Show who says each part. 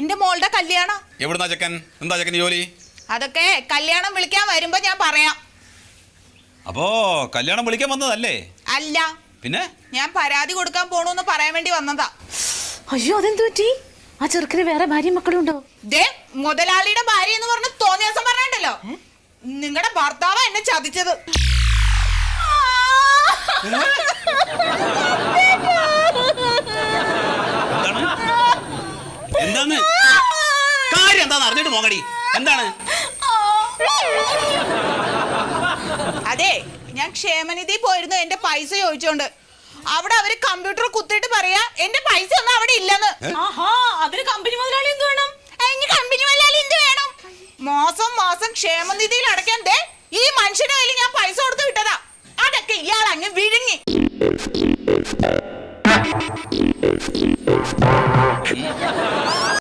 Speaker 1: എന്റെ മോളുടെ കല്യാണം.
Speaker 2: എവിടുന്നാ ചെക്കൻ? എന്താ ചെക്കൻ ജോലി?
Speaker 1: അതൊക്കെ കല്യാണം വിളിക്കാൻ വരുമ്പോ ഞാൻ പറയാം.
Speaker 2: അപ്പോ കല്യാണം വിളിക്കാൻ വന്നതല്ലേ?
Speaker 1: അല്ല,
Speaker 2: പിന്നെ
Speaker 1: ഞാൻ പരാതി കൊടുക്കാൻ പോണൂന്ന് പറയാൻ വേണ്ടി വന്നതാ.
Speaker 3: അയ്യോ, അതെന്തു പറ്റി? ആ ചെറുക്കിന് വേറെ ഭാര്യയും മക്കളുണ്ടോ?
Speaker 1: ദേ, മുതലാളിയുടെ ഭാര്യ എന്ന് പറഞ്ഞ് തോന്നിയ ദിവസം പറഞ്ഞിട്ടല്ലോ, നിങ്ങളുടെ ഭർത്താവ് എന്നെ ചതിച്ചത്.
Speaker 2: എന്താണ് കാര്യം? എന്താന്ന് അറിഞ്ഞിട്ട് പോകടി. എന്താണ്?
Speaker 1: അതെ, ഞാൻ ക്ഷേമനിധി പോയിരുന്നു എന്റെ പൈസ ചോദിച്ചോണ്ട്. അവിടെ അവര് കമ്പ്യൂട്ടർ കുത്തിയിട്ട് പറയാ എന്റെ പൈസ ഒന്നും അവിടെ ഇല്ലെന്ന്.
Speaker 3: അതിന് കമ്പനി മുതലാളി എന്ത് വേണം?
Speaker 1: കമ്പനി മുതലാളി എന്ത് വേണം? മാസം മാസം ക്ഷേമനിധിയിൽ അടയ്ക്കാൻ ദേ ഈ മനുഷ്യന്റെ കയ്യിൽ ഞാൻ പൈസ കൊടുത്ത് വിട്ടതാ. അതൊക്കെ ഇയാൾ അങ്ങ് വിഴുങ്ങി.